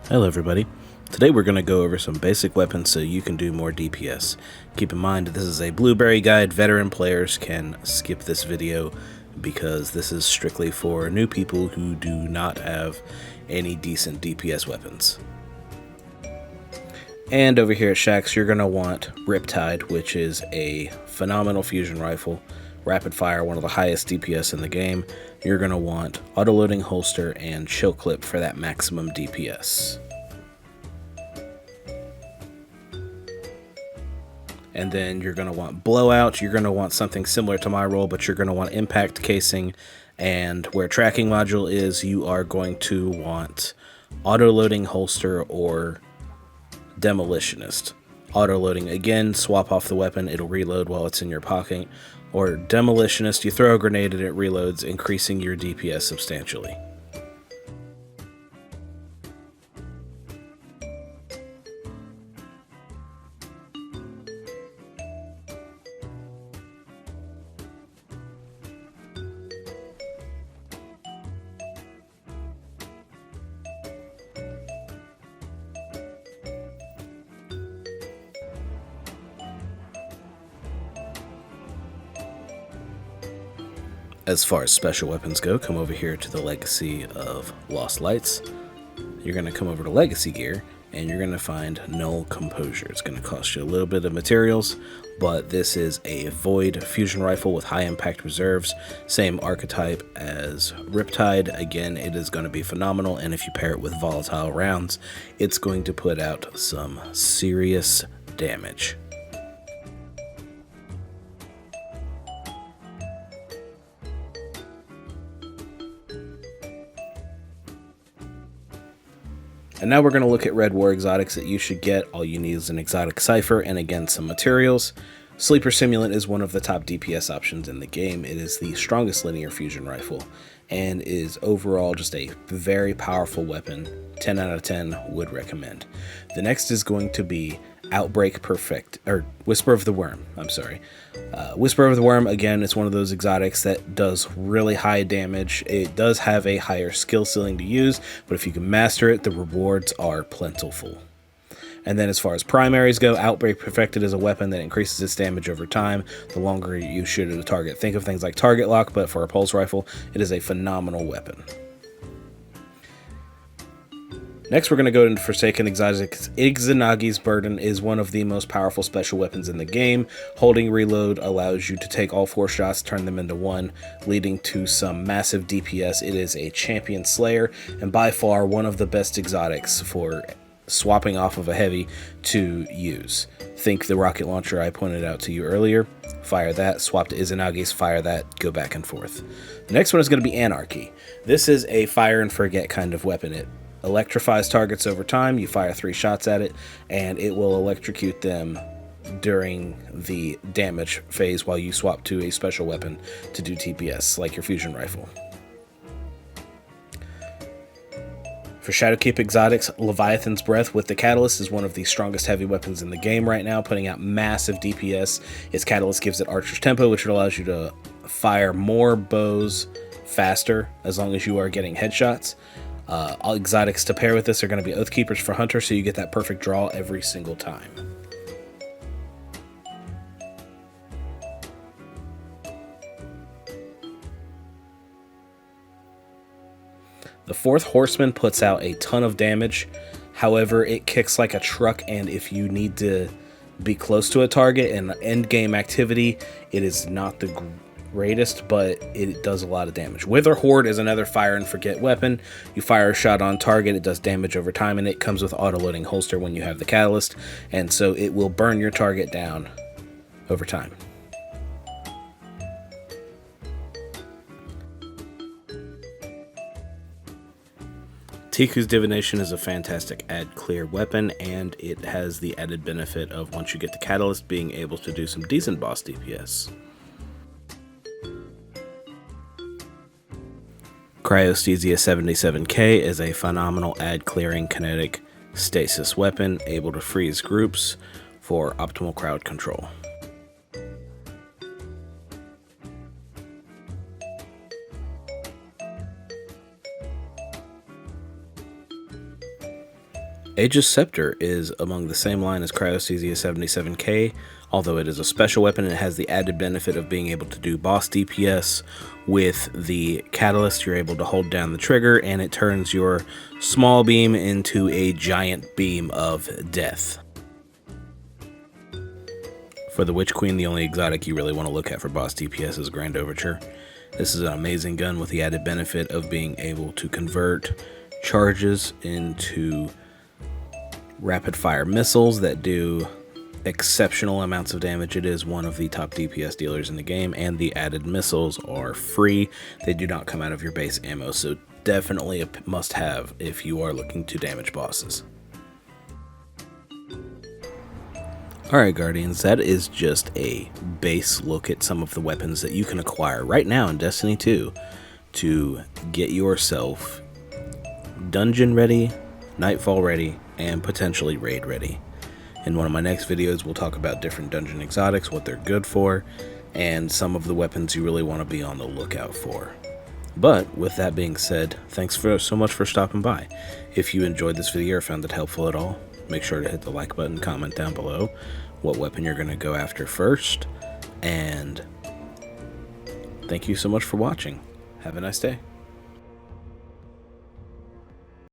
Hello everybody. Today we're going to go over some basic weapons so you can do more DPS. Keep in mind this is a blueberry guide. Veteran players can skip this video because this is strictly for new people who do not have any decent DPS weapons. And over here at Shaxx, you're going to want Riptide, which is a phenomenal fusion rifle. Rapid fire, one of the highest DPS in the game. You're going to want auto-loading holster and chill clip for that maximum DPS. And then you're going to want blowout. You're going to want something similar to my roll, but you're going to want impact casing. And where tracking module is, you are going to want auto-loading holster or demolitionist. Auto-loading, again, swap off the weapon. It'll reload while it's in your pocket. Or demolitionist, you throw a grenade and it reloads, increasing your DPS substantially. As far as special weapons go, come over here to the Legacy of Lost Lights. You're going to come over to Legacy Gear, and you're going to find Null Composure. It's going to cost you a little bit of materials, but this is a Void Fusion Rifle with high impact reserves. Same archetype as Riptide. Again, it is going to be phenomenal, and if you pair it with volatile rounds, it's going to put out some serious damage. And now we're going to look at Red War exotics that you should get. All you need is an exotic cipher and again some materials. Sleeper Simulant is one of the top DPS options in the game. It is the strongest linear fusion rifle and is overall just a very powerful weapon. 10 out of 10 would recommend. The next is going to be Outbreak Perfect, or Whisper of the Worm, I'm sorry. Whisper of the Worm, again, it's one of those exotics that does really high damage. It does have a higher skill ceiling to use, but if you can master it, the rewards are plentiful. And then as far as primaries go, Outbreak Perfected is a weapon that increases its damage over time the longer you shoot at a target. Think of things like target lock, but for a pulse rifle, it is a phenomenal weapon. Next, we're going to go into Forsaken Exotics. Izanagi's Burden is one of the most powerful special weapons in the game. Holding reload allows you to take all 4 shots, turn them into 1, leading to some massive DPS. It is a champion slayer, and by far one of the best exotics for swapping off of a heavy to use. Think the rocket launcher I pointed out to you earlier. Fire that, swap to Izanagi's, fire that, go back and forth. The next one is going to be Anarchy. This is a fire and forget kind of weapon. It electrifies targets over time. You fire 3 shots at it and it will electrocute them during the damage phase while you swap to a special weapon to do TPS like your fusion rifle. For Shadowkeep exotics, Leviathan's Breath with the Catalyst is one of the strongest heavy weapons in the game right now, putting out massive DPS. Its Catalyst gives it Archer's Tempo, which allows you to fire more bows faster as long as you are getting headshots. All exotics to pair with this are going to be Oathkeepers for Hunter, so you get that perfect draw every single time. The 4th Horseman puts out a ton of damage. However, it kicks like a truck, and if you need to be close to a target in end game activity, it is not the greatest, but it does a lot of damage. Wither Horde is another fire and forget weapon. You fire a shot on target, it does damage over time, and it comes with auto-loading holster when you have the catalyst, and so it will burn your target down over time. Tiku's Divination is a fantastic add clear weapon, and it has the added benefit of once you get the catalyst being able to do some decent boss DPS. Cryostasia 77K is a phenomenal ad-clearing kinetic stasis weapon, able to freeze groups for optimal crowd control. Aegis Scepter is among the same line as Cryostasia 77k, although it is a special weapon. It has the added benefit of being able to do boss DPS. With the catalyst, you're able to hold down the trigger and it turns your small beam into a giant beam of death. For the Witch Queen, the only exotic you really want to look at for boss DPS is Grand Overture. This is an amazing gun with the added benefit of being able to convert charges into rapid fire missiles that do exceptional amounts of damage. It is one of the top DPS dealers in the game, and the added missiles are free. They do not come out of your base ammo, so definitely a must have if you are looking to damage bosses. Alright Guardians, that is just a base look at some of the weapons that you can acquire right now in Destiny 2 to get yourself dungeon ready, nightfall ready, and potentially raid ready. In one of my next videos, we'll talk about different dungeon exotics, what they're good for, and some of the weapons you really want to be on the lookout for. But with that being said, thanks so much for stopping by. If you enjoyed this video or found it helpful at all, make sure to hit the like button, comment down below what weapon you're going to go after first, and thank you so much for watching. Have a nice day.